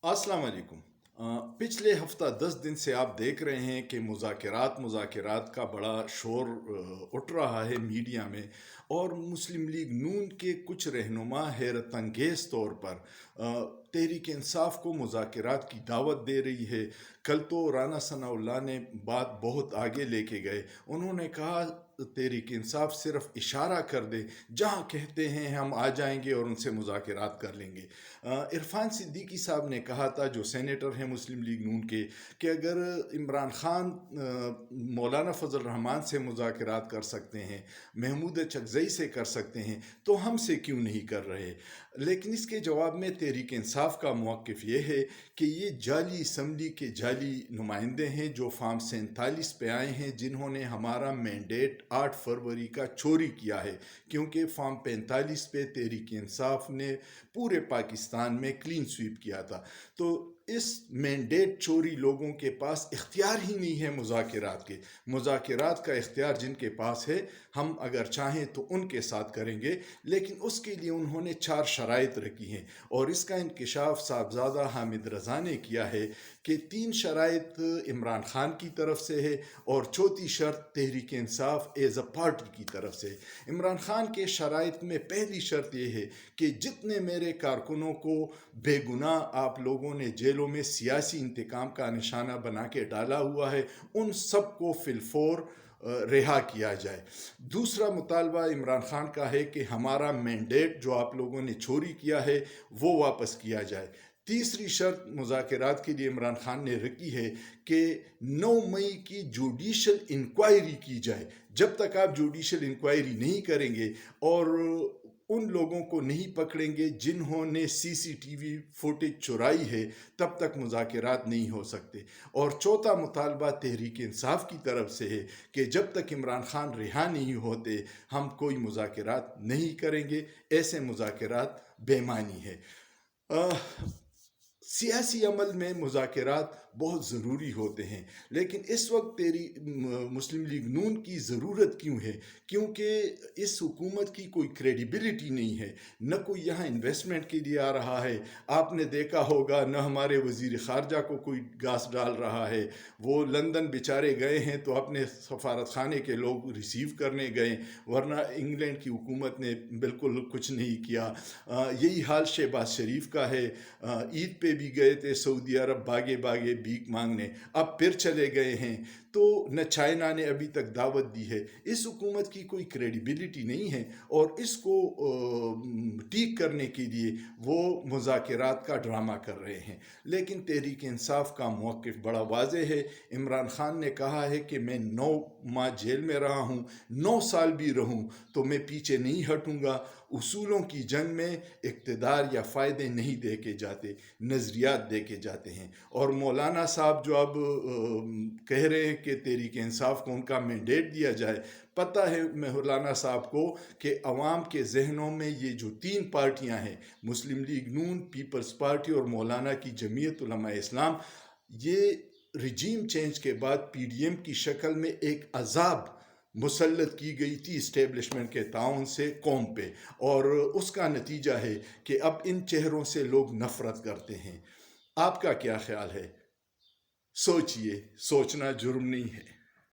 अस्सलाम वालेकुम। पिछले हफ्ता 10 दिन से आप देख रहे हैं कि मुज़ाकिरात का बड़ा शोर उठ रहा है मीडिया में। और मुस्लिम लीग नून के कुछ रहनुमा हैरत अंगेज़ तौर पर तहरीक इंसाफ को मुज़ाकिरात की दावत दे रही है। कल तो राना सनाउल्लाह ने बात बहुत आगे लेके गए। उन्होंने कहा तहरीक इंसाफ सिर्फ इशारा कर दे, जहाँ कहते हैं हम आ जाएंगे और उनसे मुज़ाकिरात कर लेंगे। इरफान सिद्दीकी साहब ने कहा था, जो सेनेटर हैं मुस्लिम लीग नून के, कि अगर इमरान खान मौलाना फजल रहमान से मुज़ाकिरात कर सकते हैं, महमूद चकजई से कर सकते हैं, तो हमसे क्यों नहीं कर रहे। लेकिन इसके जवाब में तहरीक इंसाफ का मौक़िफ़ ये है कि ये जाली असम्बली के जाली नुमाइंदे हैं जो फार्म 47 पे आए हैं, जिन्होंने हमारा मैंडेट 8 फरवरी का चोरी किया है। क्योंकि फार्म 45 पे तहरीक इंसाफ ने पूरे पाकिस्तान में क्लीन स्वीप किया था। तो इस मैंडेट चोरी लोगों के पास इख्तियार ही नहीं है मुज़ाकिरात का इख्तियार जिनके पास है, हम अगर चाहें तो उनके साथ करेंगे। लेकिन उसके लिए उन्होंने 4 शराइत रखी हैं, और इसका इंकशाफ साहबजादा हामिद रज़ा ने किया है कि 3 शराइत इमरान खान की तरफ से है और चौथी शर्त Tehreek Insaf as a party की तरफ से। इमरान खान के शराइत में पहली शर्त यह है कि जितने मेरे कारकुनों को बेगुनाह आप लोगों ने जेलों में सियासी इंतकाम का निशाना बना के डाला हुआ है, उन सब को फिलफोर रिहा किया जाए। दूसरा मुतालबा इमरान खान का है कि हमारा मैंडेट जो आप लोगों ने चोरी किया है वो वापस किया जाए। तीसरी शर्त मुज़ाकिरात के लिए इमरान खान ने रखी है कि 9 मई की जुडिशल इंक्वायरी की जाए। जब तक आप जुडिशल इंक्वायरी नहीं करेंगे और उन लोगों को नहीं पकड़ेंगे जिन्होंने सीसीटीवी फुटेज चुराई है, तब तक मुज़ाकिरात नहीं हो सकते। और चौथा मुतालबा तहरीक इंसाफ की तरफ से है कि जब तक इमरान खान रिहा नहीं होते, हम कोई मुज़ाकिरात नहीं करेंगे। ऐसे मुज़ाकिरात बेमानी है। सियासी अमल में मुज़ाकिरात बहुत ज़रूरी होते हैं, लेकिन इस वक्त मुस्लिम लीग नून की ज़रूरत क्यों है? क्योंकि इस हुकूमत की कोई क्रेडिबिलिटी नहीं है, न कोई यहाँ इन्वेस्टमेंट के लिए आ रहा है। आपने देखा होगा, न हमारे वज़ीर ख़ारजा को कोई घास डाल रहा है। वो लंदन बेचारे गए हैं तो अपने सफारत खाने के लोग रिसीव करने गए, वरना इंग्लैंड की हुकूमत ने बिल्कुल कुछ नहीं किया। यही हाल शहबाज शरीफ का है। ईद पे भी गए थे सऊदी अरब भागे भागे भीख मांगने, अब फिर चले गए हैं। तो न चाइना ने अभी तक दावत दी है। इस हुकूमत की कोई क्रेडिबिलिटी नहीं है, और इसको ठीक करने के लिए वो मुज़ाकिरात का ड्रामा कर रहे हैं। लेकिन तहरीक इंसाफ का मौक़िफ़ बड़ा वाज़ेह है। इमरान खान ने कहा है कि मैं 9 माह जेल में रहा हूँ, 9 साल भी रहूँ तो मैं पीछे नहीं हटूँगा। उसूलों की जंग में इक़्तिदार या फ़ायदे नहीं दे के जाते, नज़रियात दे के जाते हैं। और मौलाना साहब जो अब कह रहे हैं कि तहरीक इंसाफ को उनका मैंडेट दिया जाए, पता है मौलाना साहब को कि अवाम के जहनों में ये जो 3 पार्टियां हैं, मुस्लिम लीग नून, पीपल्स पार्टी और मौलाना की जमीयत उलमा इस्लाम, ये रिजीम चेंज के बाद पीडीएम की शक्ल में एक अजाब मुसल्लत की गई थी इस्टेब्लिशमेंट के ताउन से कौम पे, और उसका नतीजा है कि अब इन चेहरों से लोग नफ़रत करते हैं। आपका क्या ख्याल है? सोचिए, सोचना जुर्म नहीं है।